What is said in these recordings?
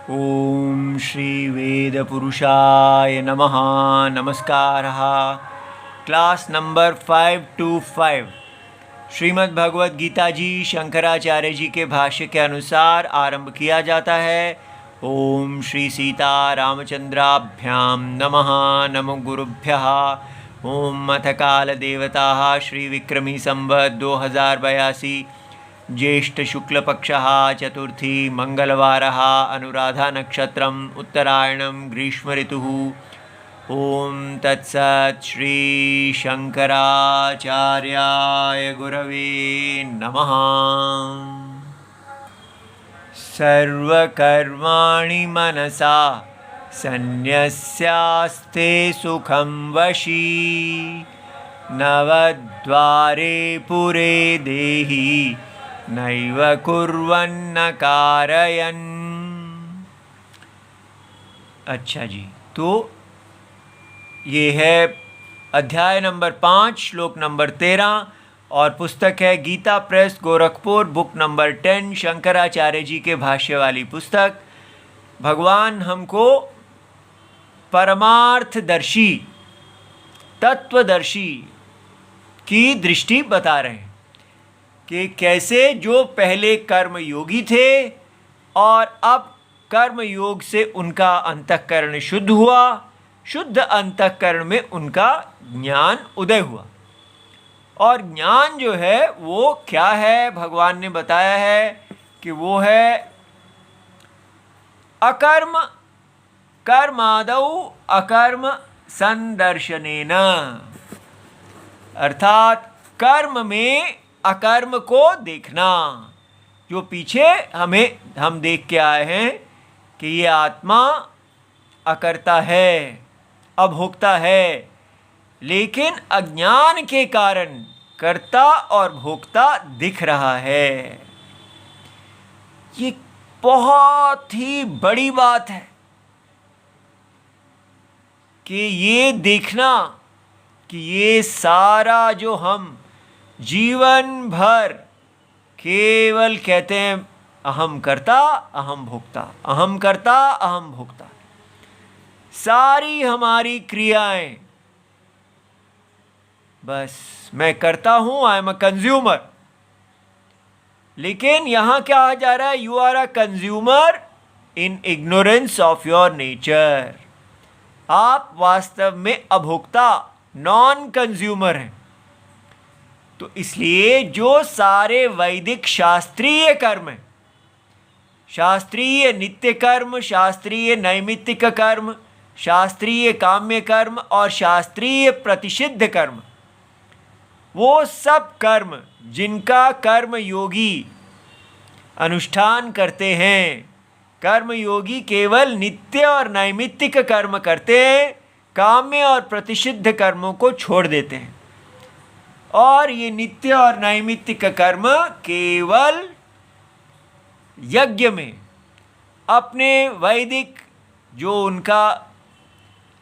ओम श्री वेद पुरुषाय नमः। नमस्कारः। क्लास नंबर 525 श्रीमद् भगवद गीता जी शंकराचार्य जी के भाष्य के अनुसार आरंभ किया जाता है। ओम श्री सीता रामचंद्राभ्याम नमः। नमो गुरुभ्यः। ओम अथ काल देवता श्री विक्रमी संवत 2082 ज्येष्ठ शुक्ल पक्षः चतुर्थी मंगलवारः अनुराधा नक्षत्रम् उत्तरायणं ग्रीष्म ऋतुः। ओम तत्सत् श्री शंकराचार्याय गुरवे नमः। सर्वकर्माणि मनसा सन्न्यस्यास्ते सुखं वशी नवद्वारे पुरे देहि नैव कुर्वन्न कारयन्। अच्छा जी, तो ये है अध्याय नंबर 5 श्लोक नंबर 13 और पुस्तक है गीता प्रेस गोरखपुर बुक नंबर 10 शंकराचार्य जी के भाष्य वाली पुस्तक। भगवान हमको परमार्थदर्शी तत्वदर्शी की दृष्टि बता रहे हैं कि कैसे जो पहले कर्म योगी थे और अब कर्म योग से उनका अंतःकरण शुद्ध हुआ, शुद्ध अंतःकरण में उनका ज्ञान उदय हुआ। और ज्ञान जो है वो क्या है, भगवान ने बताया है कि वो है अकर्म कर्मादौ अकर्म संदर्शनेन, अर्थात कर्म में अकर्म को देखना। जो पीछे हम देख के आए हैं कि ये आत्मा अकर्ता है, अभोक्ता है, लेकिन अज्ञान के कारण कर्ता और भोक्ता दिख रहा है। ये बहुत ही बड़ी बात है कि ये देखना कि ये सारा जो हम जीवन भर केवल कहते हैं अहम कर्ता अहम भोक्ता, अहम कर्ता अहम भोक्ता, सारी हमारी क्रियाएं बस मैं करता हूं, आई एम अ कंज्यूमर। लेकिन यहां क्या आ जा रहा है, you are a consumer in ignorance of your nature. आप वास्तव में अभोक्ता नॉन कंज्यूमर हैं। तो इसलिए जो सारे वैदिक शास्त्रीय कर्म हैं, शास्त्रीय नित्य कर्म, शास्त्रीय नैमित्तिक कर्म, शास्त्रीय काम्य कर्म और शास्त्रीय प्रतिषिद्ध कर्म, वो सब कर्म जिनका कर्म योगी अनुष्ठान करते हैं, कर्म योगी केवल नित्य और नैमित्तिक कर्म करते हैं, काम्य और प्रतिषिद्ध कर्मों को छोड़ देते हैं। और ये नित्य और नैमित्तिक कर्म केवल यज्ञ में अपने वैदिक जो उनका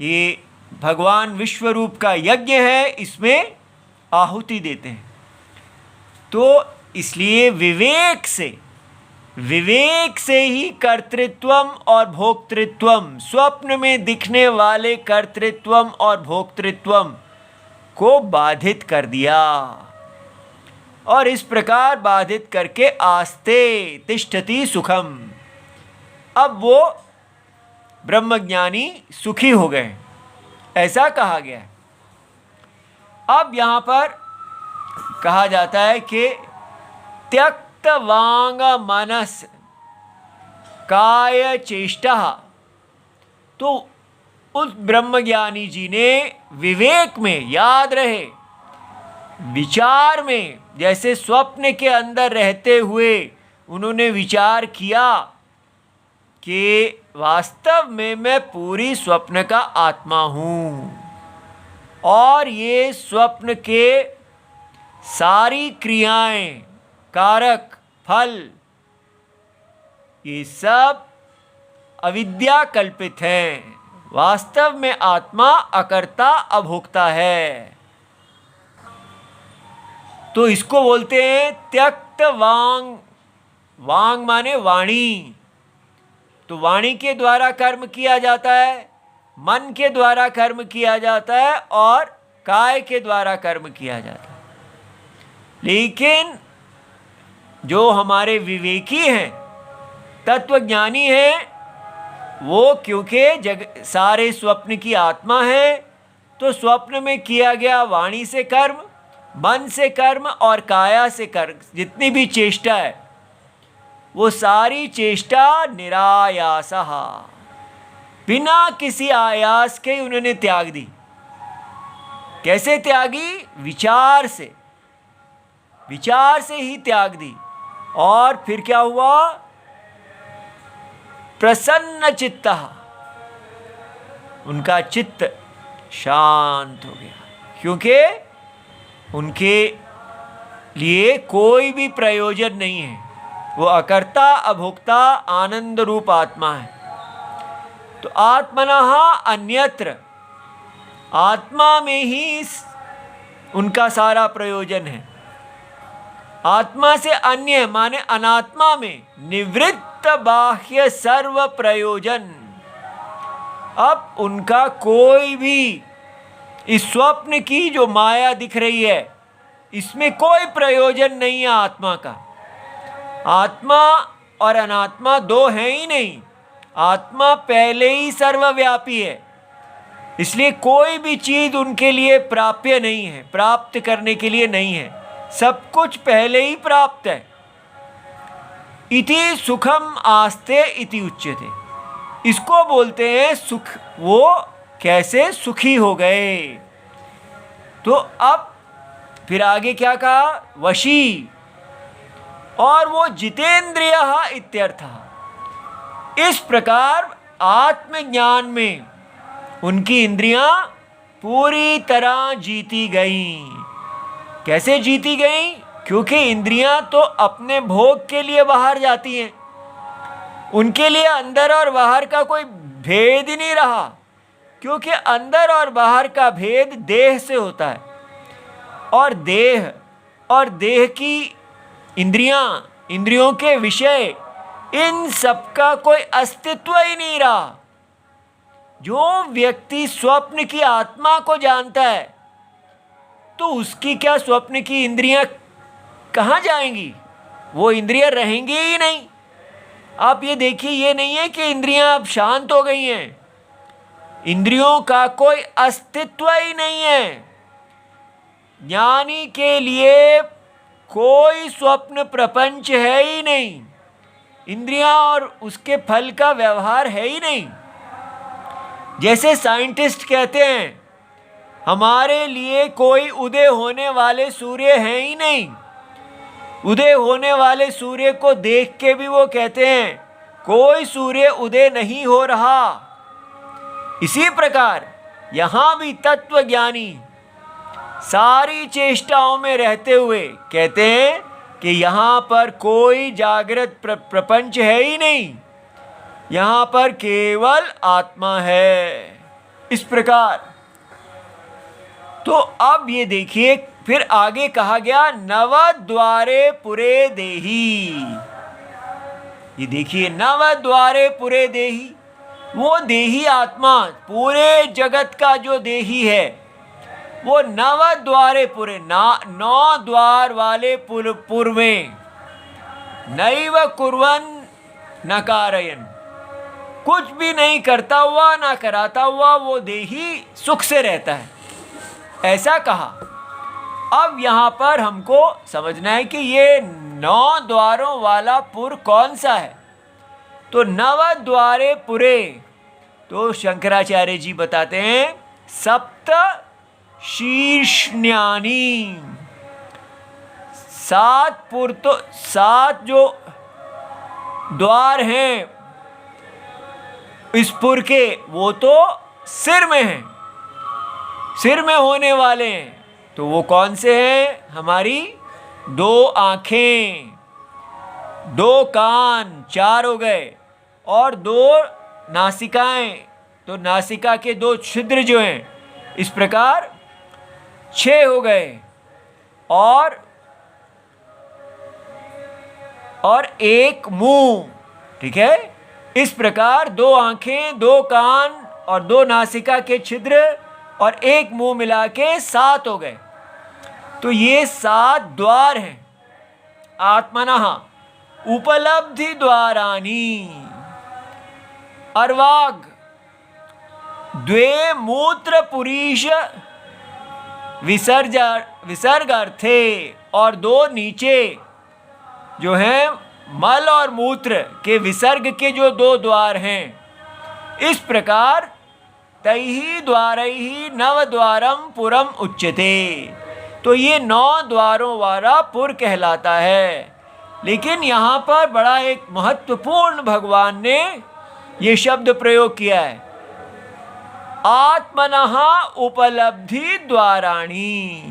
ये भगवान विश्वरूप का यज्ञ है इसमें आहुति देते हैं। तो इसलिए विवेक से ही कर्तृत्वम और भोक्तृत्वम, स्वप्न में दिखने वाले कर्तृत्वम और भोक्तृत्वम को बाधित कर दिया। और इस प्रकार बाधित करके आस्ते तिष्ठति सुखम, अब वो ब्रह्मज्ञानी सुखी हो गए, ऐसा कहा गया है। अब यहाँ पर कहा जाता है कि त्यक्त वांग मनस काय चेष्टा। तो उस ब्रह्मज्ञानी जी ने विवेक में, याद रहे, विचार में, जैसे स्वप्न के अंदर रहते हुए उन्होंने विचार किया कि वास्तव में मैं पूरी स्वप्न का आत्मा हूँ और ये स्वप्न के सारी क्रियाएं, कारक, फल, ये सब अविद्या कल्पित हैं। वास्तव में आत्मा अकर्ता अभोक्ता है। तो इसको बोलते हैं त्यक्त वांग। वांग माने वाणी, तो वाणी के द्वारा कर्म किया जाता है, मन के द्वारा कर्म किया जाता है और काय के द्वारा कर्म किया जाता है। लेकिन जो हमारे विवेकी हैं, तत्वज्ञानी हैं, वो क्योंकि सारे स्वप्न की आत्मा है, तो स्वप्न में किया गया वाणी से कर्म, मन से कर्म और काया से कर्म, जितनी भी चेष्टा है वो सारी चेष्टा निरायासः, बिना किसी आयास के उन्होंने त्याग दी। कैसे त्यागी? विचार से, विचार से ही त्याग दी। और फिर क्या हुआ? प्रसन्न चित्तः, उनका चित्त शांत हो गया, क्योंकि उनके लिए कोई भी प्रयोजन नहीं है। वो अकर्ता अभोक्ता आनंद रूप आत्मा है। तो आत्मनः अन्यत्र, आत्मा में ही उनका सारा प्रयोजन है। आत्मा से अन्य माने अनात्मा में निवृत्त बाह्य सर्व प्रयोजन। अब उनका कोई भी इस स्वप्न की जो माया दिख रही है, इसमें कोई प्रयोजन नहीं है आत्मा का। आत्मा और अनात्मा दो हैं ही नहीं, आत्मा पहले ही सर्वव्यापी है, इसलिए कोई भी चीज उनके लिए प्राप्य नहीं है, प्राप्त करने के लिए नहीं है, सब कुछ पहले ही प्राप्त है। इति सुखम आस्ते इति उच्यते, इसको बोलते हैं सुख। वो कैसे सुखी हो गए? तो अब फिर आगे क्या कहा? वशी, और वो जितेंद्रियः इत्यर्थः। इस प्रकार आत्मज्ञान में उनकी इंद्रियां पूरी तरह जीती गईं। कैसे जीती गईं? क्योंकि इंद्रियां तो अपने भोग के लिए बाहर जाती हैं, उनके लिए अंदर और बाहर का कोई भेद ही नहीं रहा, क्योंकि अंदर और बाहर का भेद देह से होता है, और देह की इंद्रियां, इंद्रियों के विषय, इन सब का कोई अस्तित्व ही नहीं रहा। जो व्यक्ति स्वप्न की आत्मा को जानता है, तो उसकी क्या स्वप्न की इंद्रियां कहाँ जाएंगी? वो इंद्रियां रहेंगी ही नहीं। आप ये देखिए, ये नहीं है कि इंद्रियां अब शांत हो गई हैं, इंद्रियों का कोई अस्तित्व ही नहीं है। ज्ञानी के लिए कोई स्वप्न प्रपंच है ही नहीं, इंद्रियां और उसके फल का व्यवहार है ही नहीं। जैसे साइंटिस्ट कहते हैं, हमारे लिए कोई उदय होने वाले सूर्य हैं ही नहीं, उदय होने वाले सूर्य को देख के भी वो कहते हैं कोई सूर्य उदय नहीं हो रहा। इसी प्रकार यहाँ भी तत्वज्ञानी सारी चेष्टाओं में रहते हुए कहते हैं कि यहाँ पर कोई जागृत प्रपंच है ही नहीं, यहाँ पर केवल आत्मा है। इस प्रकार तो अब ये देखिए, फिर आगे कहा गया नवद्वारे पुरे देही। ये देखिए, नवद्वारे पुरे देही, वो देही आत्मा, पूरे जगत का जो देही है, वो नवद्वारे पुरे, 9 द्वार वाले पुर में, नैव कुर्वन् न कारयन्, कुछ भी नहीं करता हुआ ना कराता हुआ वो देही सुख से रहता है, ऐसा कहा। अब यहाँ पर हमको समझना है कि ये 9 द्वारों वाला पुर कौन सा है। तो नवद्वारे पुरे, तो शंकराचार्य जी बताते हैं सप्त शीर्ष्ण्यानि, 7 पुर, तो 7 जो द्वार हैं इस पुर के, वो तो सिर में हैं, सिर में होने वाले हैं। तो वो कौन से हैं? हमारी 2 आँखें, 2 कान, 4 हो गए, और 2 नासिकाएं, तो नासिका के 2 छिद्र जो हैं, इस प्रकार 6 हो गए, और 1 मुंह, ठीक है, इस प्रकार 2 आंखें, 2 कान और 2 नासिका के छिद्र और 1 मुंह मिला के 7 हो गए। तो ये 7 द्वार हैं। आत्मनः उपलब्धि द्वाराणि अर्वाग द्वे मूत्र पुरीश विसर्गार्थे, और 2 नीचे जो हैं मल और मूत्र के विसर्ग के जो 2 द्वार हैं। इस प्रकार तैहि द्वारैहि नवद्वारम पुरम उच्यते। तो ये 9 द्वारों वाला पुर कहलाता है। लेकिन यहाँ पर बड़ा एक महत्वपूर्ण भगवान ने ये शब्द प्रयोग किया है, आत्मनः उपलब्धि द्वाराणि।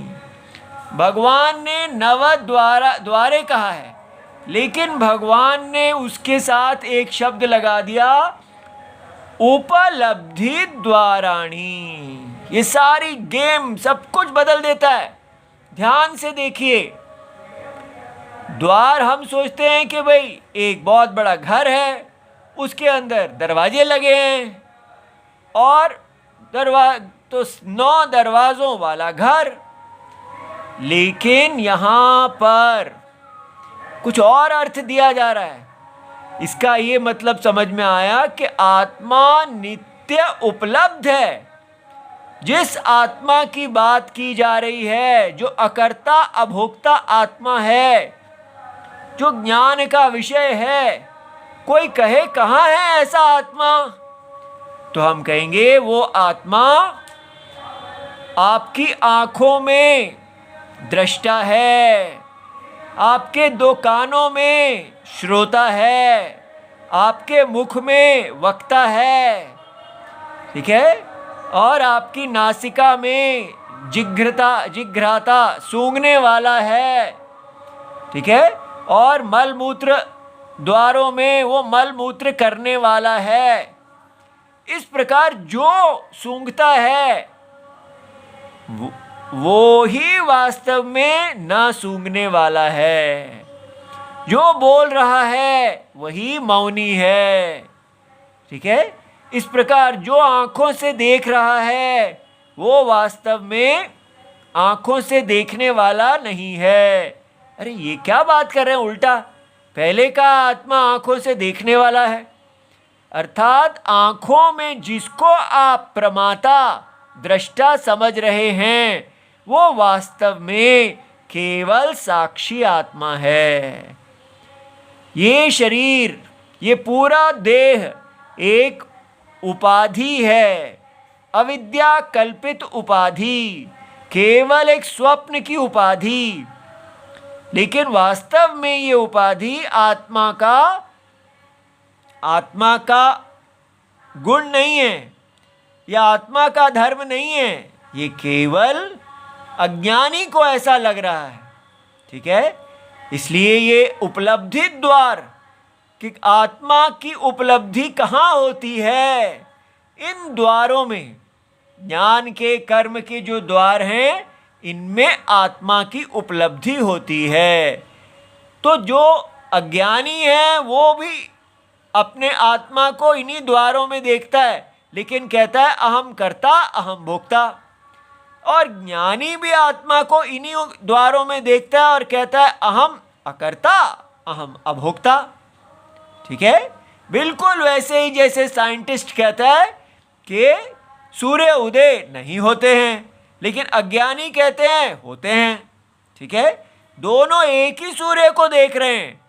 भगवान ने द्वारे कहा है, लेकिन भगवान ने उसके साथ एक शब्द लगा दिया, उपलब्धि द्वाराणि। ये सारी गेम सब कुछ बदल देता है। ध्यान से देखिए, द्वार हम सोचते हैं कि भाई एक बहुत बड़ा घर है, उसके अंदर दरवाजे लगे हैं और तो 9 दरवाजों वाला घर। लेकिन यहाँ पर कुछ और अर्थ दिया जा रहा है। इसका ये मतलब समझ में आया कि आत्मा नित्य उपलब्ध है। जिस आत्मा की बात की जा रही है, जो अकर्ता अभोक्ता आत्मा है, जो ज्ञान का विषय है, कोई कहे कहाँ है ऐसा आत्मा, तो हम कहेंगे वो आत्मा आपकी आंखों में दृष्टा है, आपके 2 कानों में श्रोता है, आपके मुख में वक्ता है, ठीक है, और आपकी नासिका में जिघ्राता सूंघने वाला है, ठीक है, और मल मूत्र द्वारों में वो मल मूत्र करने वाला है। इस प्रकार जो सूंघता है वो ही वास्तव में ना सूंघने वाला है। जो बोल रहा है वही मौनी है, ठीक है। इस प्रकार जो आंखों से देख रहा है वो वास्तव में आंखों से देखने वाला नहीं है। अरे ये क्या बात कर रहे हैं उल्टा, पहले का आत्मा आंखों से देखने वाला है, अर्थात आंखों में जिसको आप प्रमाता दृष्टा समझ रहे हैं वो वास्तव में केवल साक्षी आत्मा है। ये शरीर, ये पूरा देह एक उपाधि है, अविद्या कल्पित उपाधि, केवल एक स्वप्न की उपाधि। लेकिन वास्तव में ये उपाधि आत्मा का गुण नहीं है, या आत्मा का धर्म नहीं है। ये केवल अज्ञानी को ऐसा लग रहा है, ठीक है। इसलिए ये उपलब्धि द्वार कि आत्मा की उपलब्धि कहाँ होती है, इन द्वारों में, ज्ञान के कर्म के जो द्वार हैं इनमें आत्मा की उपलब्धि होती है। तो जो अज्ञानी है वो भी अपने आत्मा को इन्हीं द्वारों में देखता है, लेकिन कहता है अहम कर्ता अहम भोक्ता। और ज्ञानी भी आत्मा को इन्हीं द्वारों में देखता है और कहता है अहम अकर्ता अहम अभोक्ता, ठीक है। बिल्कुल वैसे ही जैसे साइंटिस्ट कहता है कि सूर्य उदय नहीं होते हैं, लेकिन अज्ञानी कहते हैं होते हैं, ठीक है। दोनों एक ही सूर्य को देख रहे हैं।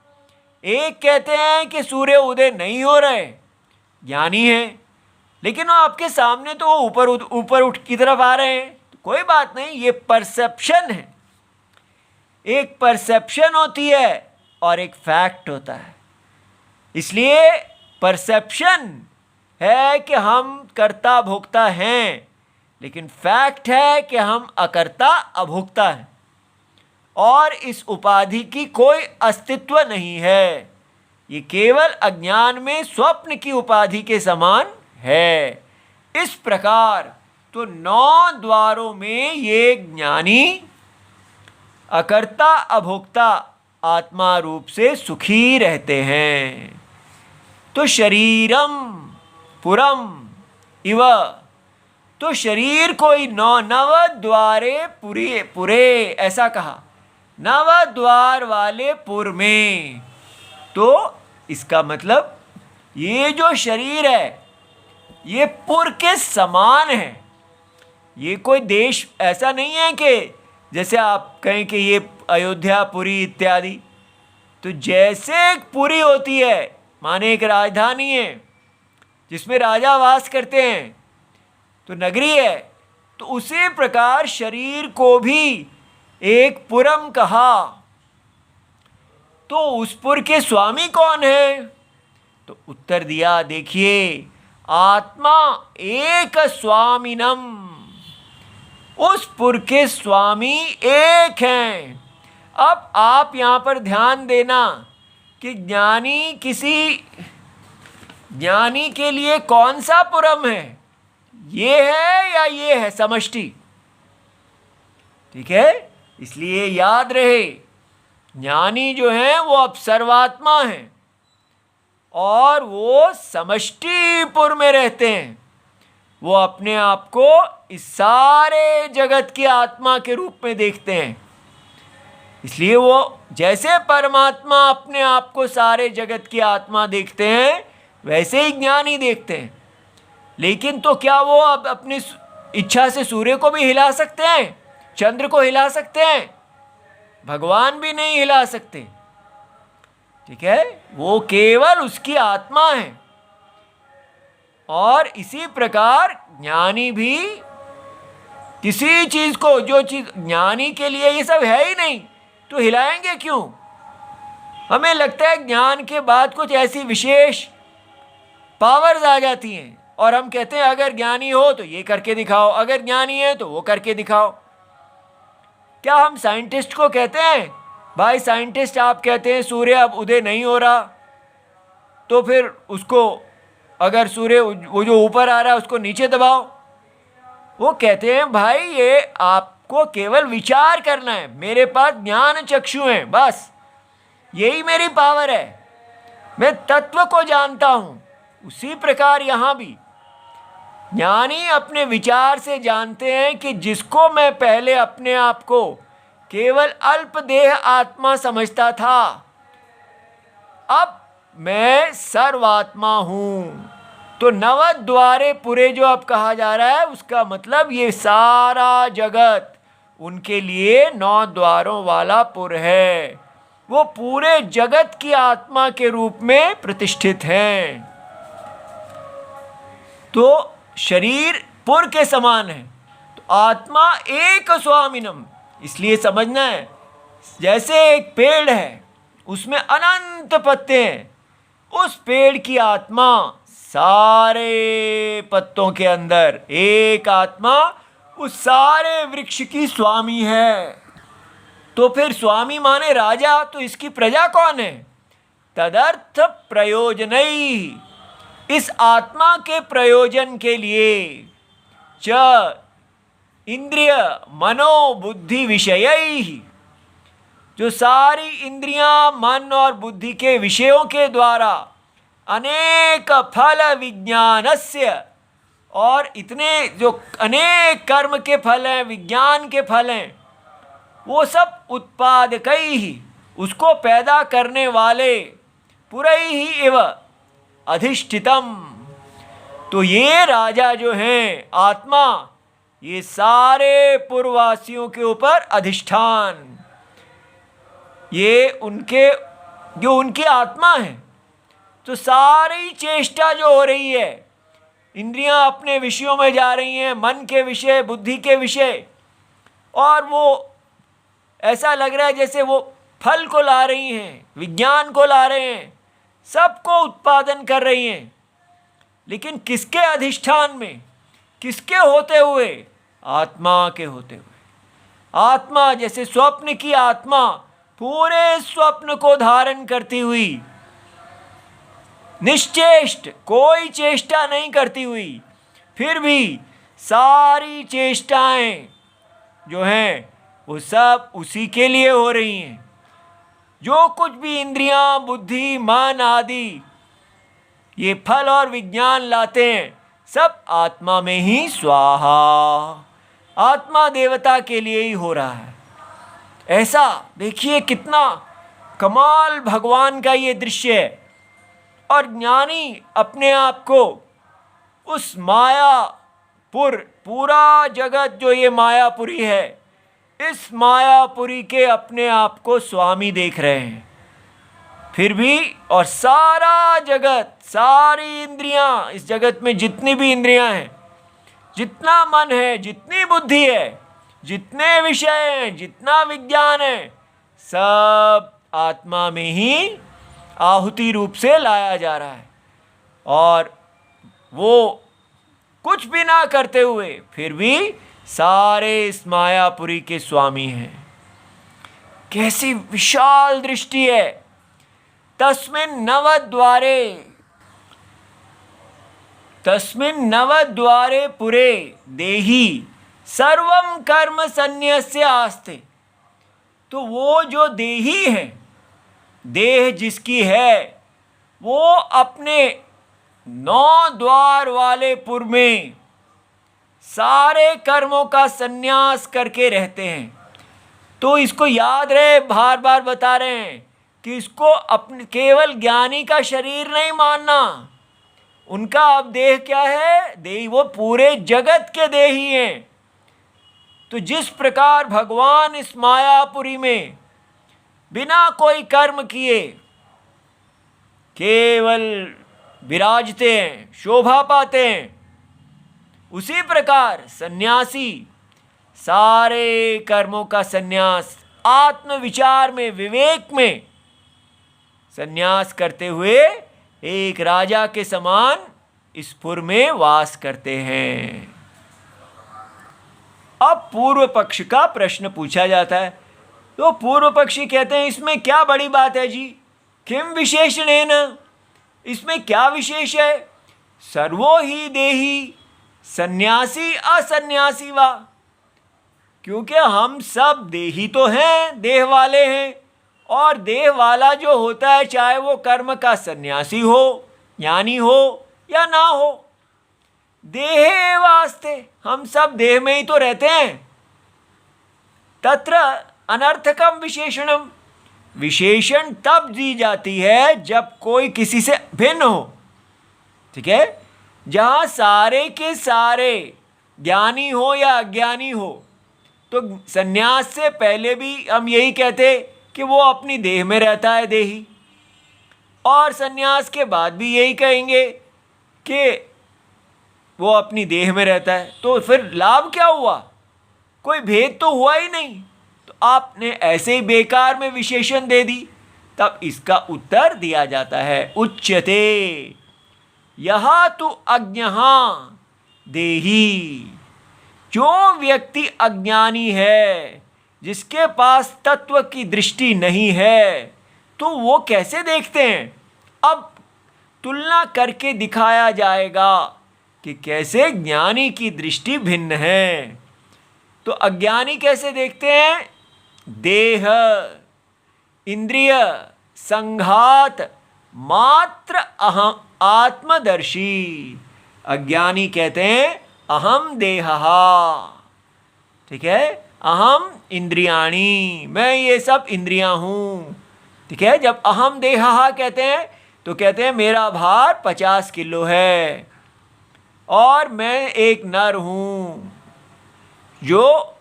एक कहते हैं कि सूर्य उदय नहीं हो रहे, ज्ञानी है, लेकिन वो आपके सामने तो वो ऊपर उठ की तरफ आ रहे हैं। तो कोई बात नहीं, ये परसेप्शन है। एक परसेप्शन होती है और एक फैक्ट होता है। इसलिए परसेप्शन है कि हम कर्ता भोक्ता हैं, लेकिन फैक्ट है कि हम अकर्ता अभोक्ता हैं, और इस उपाधि की कोई अस्तित्व नहीं है। ये केवल अज्ञान में स्वप्न की उपाधि के समान है। इस प्रकार तो 9 द्वारों में ये ज्ञानी अकर्ता अभोक्ता आत्मा रूप से सुखी रहते हैं। तो शरीरम पुरम इव, तो शरीर कोई नव द्वारे पुरे ऐसा कहा, नव द्वार वाले पुर में। तो इसका मतलब ये जो शरीर है ये पुर के समान है। ये कोई देश ऐसा नहीं है कि जैसे आप कहें कि ये अयोध्या पुरी इत्यादि। तो जैसे एक पुरी होती है, माने एक राजधानी है जिसमें राजा वास करते हैं, तो नगरी है, तो उसी प्रकार शरीर को भी एक पुरम कहा। तो उस पुर के स्वामी कौन है? तो उत्तर दिया, देखिए, आत्मा एक स्वामिनम, उस पुर के स्वामी एक हैं। अब आप यहाँ पर ध्यान देना कि ज्ञानी के लिए कौन सा पुरम है, ये है या ये है समष्टि। ठीक है, इसलिए याद रहे, ज्ञानी जो है वो अब सर्वात्मा है और वो समष्टिपुर में रहते हैं। वो अपने आप को इस सारे जगत की आत्मा के रूप में देखते हैं। इसलिए वो जैसे परमात्मा अपने आप को सारे जगत की आत्मा देखते हैं, वैसे ही ज्ञानी देखते हैं। लेकिन तो क्या वो अब अपनी इच्छा से सूर्य को भी हिला सकते हैं, चंद्र को हिला सकते हैं? भगवान भी नहीं हिला सकते। ठीक है, वो केवल उसकी आत्मा है। और इसी प्रकार ज्ञानी भी किसी चीज को, जो चीज ज्ञानी के लिए ये सब है ही नहीं, तो हिलाएंगे क्यों? हमें लगता है ज्ञान के बाद कुछ ऐसी विशेष पावर्स आ जाती हैं और हम कहते हैं अगर ज्ञानी हो तो ये करके दिखाओ, अगर ज्ञानी है तो वो करके दिखाओ। क्या हम साइंटिस्ट को कहते हैं, भाई साइंटिस्ट आप कहते हैं सूर्य अब उदय नहीं हो रहा, तो फिर उसको, अगर सूर्य वो जो ऊपर आ रहा है उसको नीचे दबाओ? वो कहते हैं भाई ये आपको केवल विचार करना है, मेरे पास ज्ञान चक्षु हैं, बस यही मेरी पावर है, मैं तत्व को जानता हूं। उसी प्रकार यहां भी ज्ञानी अपने विचार से जानते हैं कि जिसको मैं पहले अपने आप को केवल अल्पदेह आत्मा समझता था, अब मैं सर्वात्मा हूं। तो नवद्वारे पुरे जो अब कहा जा रहा है, उसका मतलब ये सारा जगत उनके लिए 9 द्वारों वाला पुर है। वो पूरे जगत की आत्मा के रूप में प्रतिष्ठित हैं। तो शरीर पुर के समान है, तो आत्मा एक स्वामिनम। इसलिए समझना है, जैसे एक पेड़ है उसमें अनंत पत्ते हैं, उस पेड़ की आत्मा सारे पत्तों के अंदर एक आत्मा उस सारे वृक्ष की स्वामी है। तो फिर स्वामी माने राजा, तो इसकी प्रजा कौन है? तदर्थ प्रयोजनई, इस आत्मा के प्रयोजन के लिए च इंद्रिय मनो बुद्धि विषयई, जो सारी इंद्रियां मन और बुद्धि के विषयों के द्वारा अनेक फल विज्ञानस्य, और इतने जो अनेक कर्म के फल हैं, विज्ञान के फल हैं, वो सब उत्पादकई ही, उसको पैदा करने वाले, पुरई ही एव अधिष्ठितम। तो ये राजा जो हैं आत्मा, ये सारे पूर्ववासियों के ऊपर अधिष्ठान, ये उनके जो उनकी आत्मा है। तो सारी चेष्टा जो हो रही है, इंद्रियां अपने विषयों में जा रही हैं, मन के विषय, बुद्धि के विषय, और वो ऐसा लग रहा है जैसे वो फल को ला रही हैं, विज्ञान को ला रहे हैं, सबको उत्पादन कर रही हैं। लेकिन किसके अधिष्ठान में, किसके होते हुए? आत्मा के होते हुए। आत्मा जैसे स्वप्न की आत्मा पूरे स्वप्न को धारण करती हुई, निश्चेष्ट, कोई चेष्टा नहीं करती हुई, फिर भी सारी चेष्टाएं जो हैं वो सब उसी के लिए हो रही हैं। जो कुछ भी इंद्रियां, बुद्धि, मन आदि ये फल और विज्ञान लाते हैं, सब आत्मा में ही स्वाहा, आत्मा देवता के लिए ही हो रहा है। ऐसा देखिए कितना कमाल भगवान का ये दृश्य है। और ज्ञानी अपने आप को उस मायापुर, पूरा जगत जो ये मायापुरी है, इस मायापुरी के अपने आप को स्वामी देख रहे हैं। फिर भी और सारा जगत, सारी इंद्रियां, इस जगत में जितनी भी इंद्रियां हैं, जितना मन है, जितनी बुद्धि है, जितने विषय हैं, जितना विज्ञान है, सब आत्मा में ही आहुति रूप से लाया जा रहा है। और वो कुछ भी ना करते हुए फिर भी सारे इस मायापुरी के स्वामी हैं। कैसी विशाल दृष्टि है। तस्मिन् नवद्वारे पुरे देही सर्वं कर्म संन्यस्य आस्ते। तो वो जो देही है, देह जिसकी है, वो अपने 9 द्वार वाले पुर में सारे कर्मों का संन्यास करके रहते हैं। तो इसको याद रहे, बार बार बता रहे हैं कि इसको अपने केवल ज्ञानी का शरीर नहीं मानना। उनका अब देह क्या है? देही, वो पूरे जगत के देही हैं। तो जिस प्रकार भगवान इस मायापुरी में बिना कोई कर्म किए केवल विराजते हैं, शोभा पाते हैं, उसी प्रकार सन्यासी सारे कर्मों का सन्यास आत्मविचार में, विवेक में सन्यास करते हुए एक राजा के समान इस पुर में वास करते हैं। अब पूर्व पक्ष का प्रश्न पूछा जाता है। तो पूर्व पक्षी कहते हैं, इसमें क्या बड़ी बात है जी? किम विशेषणेन, इसमें क्या विशेष है? सर्वो ही देही सन्यासी असन्यासी वा। क्योंकि हम सब देही तो हैं, देह वाले हैं, और देह वाला जो होता है, चाहे वो कर्म का सन्यासी हो, ज्ञानी हो या ना हो, देहे वास्ते हम सब देह में ही तो रहते हैं। तत्र अनर्थकम विशेषणम, विशेषण तब दी जाती है जब कोई किसी से भिन्न हो। ठीक है, जहाँ सारे के सारे ज्ञानी हो या अज्ञानी हो, तो सन्यास से पहले भी हम यही कहते कि वो अपनी देह में रहता है, देही, और सन्यास के बाद भी यही कहेंगे कि वो अपनी देह में रहता है। तो फिर लाभ क्या हुआ? कोई भेद तो हुआ ही नहीं। तो आपने ऐसे ही बेकार में विशेषण दे दी। तब इसका उत्तर दिया जाता है, उच्यते यहा तु अज्ञः देही। जो व्यक्ति अज्ञानी है, जिसके पास तत्व की दृष्टि नहीं है, तो वो कैसे देखते हैं? अब तुलना करके दिखाया जाएगा कि कैसे ज्ञानी की दृष्टि भिन्न है। तो अज्ञानी कैसे देखते हैं? देह, इंद्रिय, संघात मात्र अहम आत्मदर्शी। अज्ञानी कहते हैं अहम देहः, ठीक है, अहम इंद्रियाणी, मैं ये सब इंद्रियां हूँ। ठीक है, जब अहम देहः कहते हैं तो कहते हैं मेरा भार 50 किलो है और मैं एक नर हूँ। जो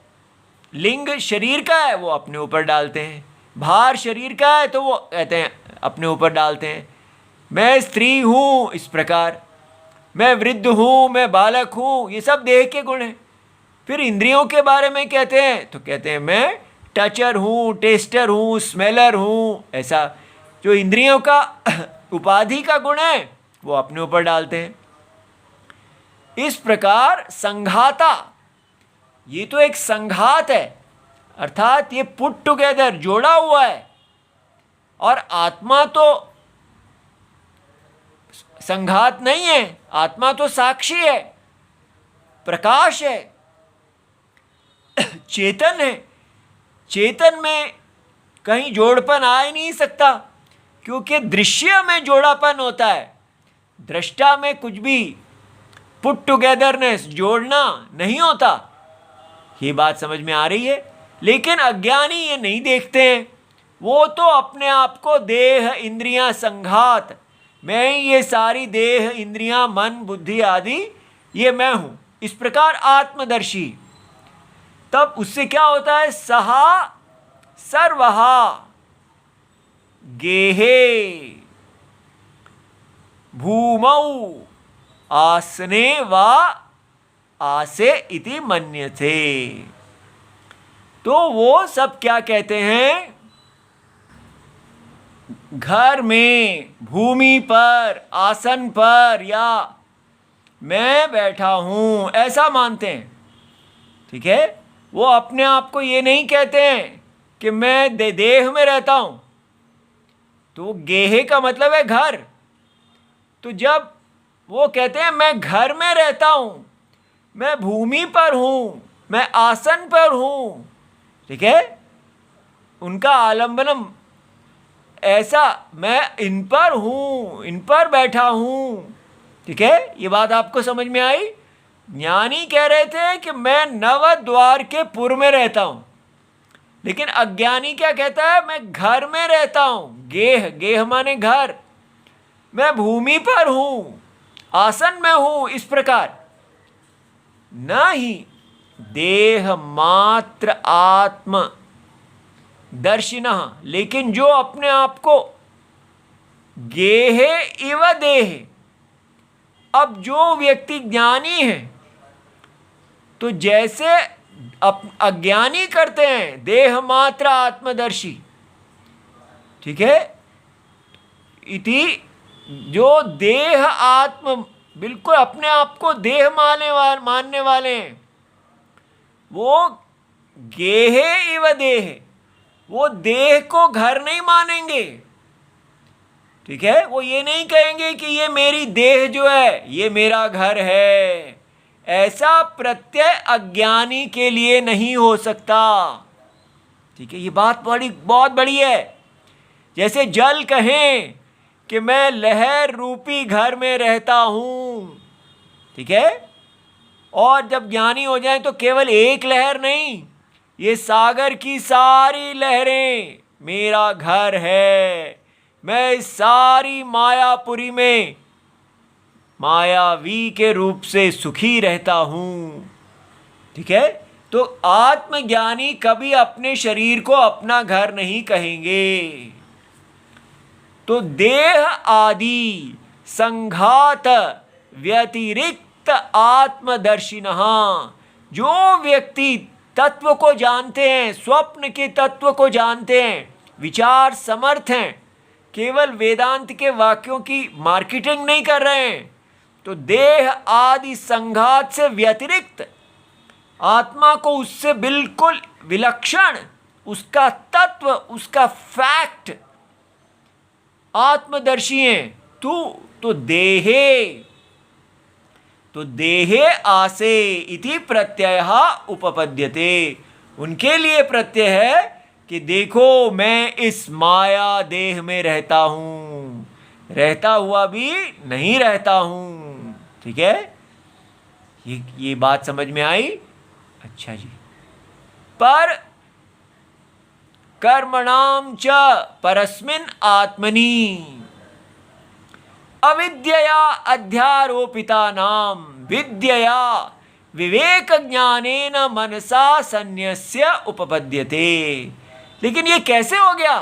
लिंग शरीर का है वो अपने ऊपर डालते हैं, भार शरीर का है तो वो कहते हैं अपने ऊपर डालते हैं। मैं स्त्री हूँ, इस प्रकार मैं वृद्ध हूँ, मैं बालक हूँ, ये सब देह के गुण हैं। फिर इंद्रियों के बारे में कहते हैं तो कहते हैं मैं टचर हूँ, टेस्टर हूँ, स्मेलर हूँ। ऐसा जो इंद्रियों का उपाधि का गुण है वो अपने ऊपर डालते हैं। इस प्रकार संघाता, ये तो एक संघात है, अर्थात ये पुट टुगेदर, जोड़ा हुआ है। और आत्मा तो संघात नहीं है, आत्मा तो साक्षी है, प्रकाश है, चेतन है। चेतन में कहीं जोड़पन आ ही नहीं सकता, क्योंकि दृश्य में जोड़ापन होता है। दृष्टा में कुछ भी पुट टुगेदरनेस, जोड़ना नहीं होता। ये बात समझ में आ रही है। लेकिन अज्ञानी ये नहीं देखते हैं, वो तो अपने आप को देह इंद्रियां संघात, मैं ही ये सारी देह इंद्रियां मन बुद्धि आदि ये मैं हूं, इस प्रकार आत्मदर्शी। तब उससे क्या होता है, सहा सर्वहा गेहे भूमौ आसने वा आसे इति मन्यते। तो वो सब क्या कहते हैं, घर में, भूमि पर, आसन पर या मैं बैठा हूं ऐसा मानते हैं। ठीक है, वो अपने आप को ये नहीं कहते हैं कि मैं देह में रहता हूं। तो गेहे का मतलब है घर। तो जब वो कहते हैं मैं घर में रहता हूं, मैं भूमि पर हूं, मैं आसन पर हूं, ठीक है, उनका आलंबनम ऐसा, मैं इन पर हूं, इन पर बैठा हूं। ठीक है, ये बात आपको समझ में आई। ज्ञानी कह रहे थे कि मैं नव द्वार के पुर में रहता हूं, लेकिन अज्ञानी क्या कहता है, मैं घर में रहता हूं। गेह, गेह माने घर, मैं भूमि पर हूं, आसन में हूं, इस प्रकार। न ही देह मात्र आत्म दर्शिनः, लेकिन जो अपने आप को गेहे इव देह, अब जो व्यक्ति ज्ञानी है तो जैसे अज्ञानी करते हैं देह मात्र आत्मदर्शी, ठीक है, इति जो देह आत्म बिल्कुल अपने आप को देह मानने वाले हैं, वो गेहे इव देह, वो देह को घर नहीं मानेंगे। ठीक है, वो ये नहीं कहेंगे कि ये मेरी देह जो है ये मेरा घर है। ऐसा प्रत्यय अज्ञानी के लिए नहीं हो सकता। ठीक है, ये बात बहुत बड़ी है। जैसे जल कहें कि मैं लहर रूपी घर में रहता हूं, ठीक है, और जब ज्ञानी हो जाए तो केवल एक लहर नहीं, ये सागर की सारी लहरें मेरा घर है, मैं इस सारी मायापुरी में मायावी के रूप से सुखी रहता हूं। ठीक है, तो आत्मज्ञानी कभी अपने शरीर को अपना घर नहीं कहेंगे। तो देह आदि संघात व्यतिरिक्त आत्मदर्शिनः, जो व्यक्ति तत्व को जानते हैं, स्वप्न के तत्व को जानते हैं, विचार समर्थ हैं, केवल वेदांत के वाक्यों की मार्केटिंग नहीं कर रहे हैं, तो देह आदि संघात से व्यतिरिक्त आत्मा को उससे बिल्कुल विलक्षण, उसका तत्व, उसका फैक्ट आत्मदर्शी हैं। तो देहे आसे इति प्रत्ययः उपपद्यते, उनके लिए प्रत्यय है कि देखो मैं इस माया देह में रहता हूं, रहता हुआ भी नहीं रहता हूं। ठीक है, ये बात समझ में आई। अच्छा जी, पर कर्मणाम च परस्मिन् आत्मनि अविद्यया अध्यारोपितानां विद्यया विवेक ज्ञानेन मनसा संन्यस्य उपपद्यते। लेकिन ये कैसे हो गया,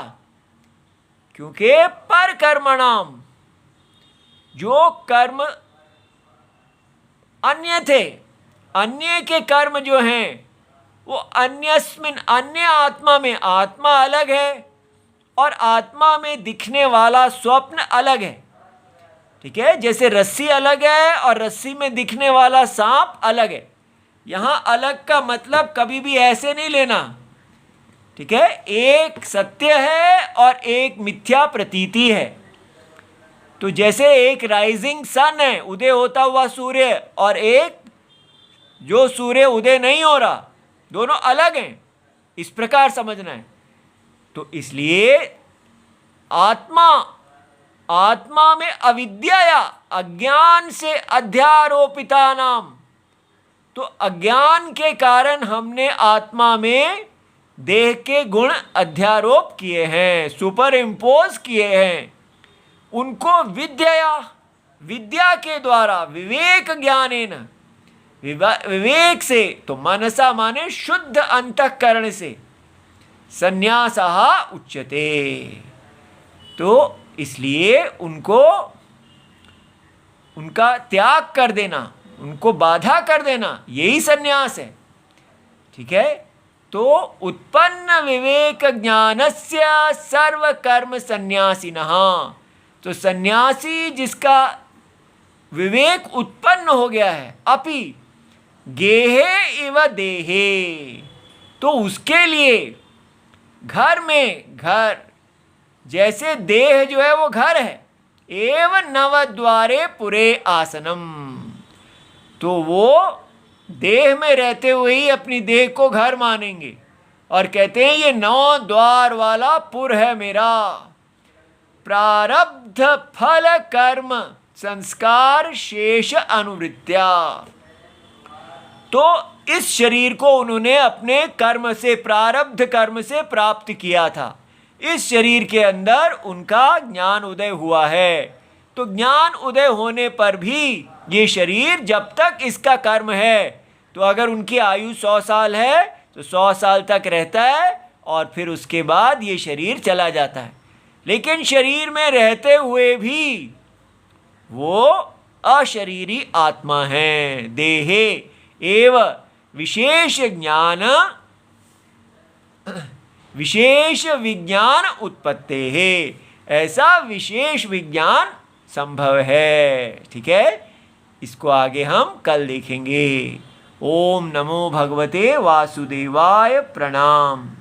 क्योंकि पर कर्मणाम, जो कर्म अन्य थे, अन्य के कर्म जो हैं वो अन्यस्मिन, अन्य आत्मा में, आत्मा अलग है और आत्मा में दिखने वाला स्वप्न अलग है। ठीक है, जैसे रस्सी अलग है और रस्सी में दिखने वाला सांप अलग है। यहां अलग का मतलब कभी भी ऐसे नहीं लेना। ठीक है, एक सत्य है और एक मिथ्या प्रतीति है। तो जैसे एक राइजिंग सन है, उदय होता हुआ सूर्य, और एक जो सूर्य उदय नहीं हो रहा, दोनों अलग हैं, इस प्रकार समझना है। तो इसलिए आत्मा आत्मा में अविद्या अज्ञान से अध्यारोपिता नाम, तो अज्ञान के कारण हमने आत्मा में देह के गुण अध्यारोप किए हैं, सुपर इम्पोज किए हैं। उनको विद्या के द्वारा विवेक ज्ञानेन, विवेक से, तो मनसा माने शुद्ध अंतःकरण से, संन्यासः उच्यते। तो इसलिए उनको, उनका त्याग कर देना, उनको बाधा कर देना, यही संन्यास है। ठीक है। तो उत्पन्न विवेक ज्ञानस्य सर्व कर्म संन्यासिनः, तो सन्यासी जिसका विवेक उत्पन्न हो गया है, अपि गेहे इव देहे, तो उसके लिए घर में, घर जैसे देह जो है वो घर है, एव नवद्वारे पुरे आसनम, तो वो देह में रहते हुए ही अपनी देह को घर मानेंगे और कहते हैं ये 9 द्वार वाला पुर है मेरा। प्रारब्ध फल कर्म संस्कार शेष अनुवृत्त्या, तो इस शरीर को उन्होंने अपने कर्म से, प्रारब्ध कर्म से प्राप्त किया था। इस शरीर के अंदर उनका ज्ञान उदय हुआ है। तो ज्ञान उदय होने पर भी ये शरीर, जब तक इसका कर्म है, तो अगर उनकी आयु 100 साल है तो 100 साल तक रहता है और फिर उसके बाद ये शरीर चला जाता है। लेकिन शरीर में रहते हुए भी वो अशरीरी आत्मा है। देहे एव विशेष ज्ञान, विशेष विज्ञान उत्पत्ते है, ऐसा विशेष विज्ञान संभव है। ठीक है, इसको आगे हम कल देखेंगे। ओम नमो भगवते वासुदेवाय। प्रणाम।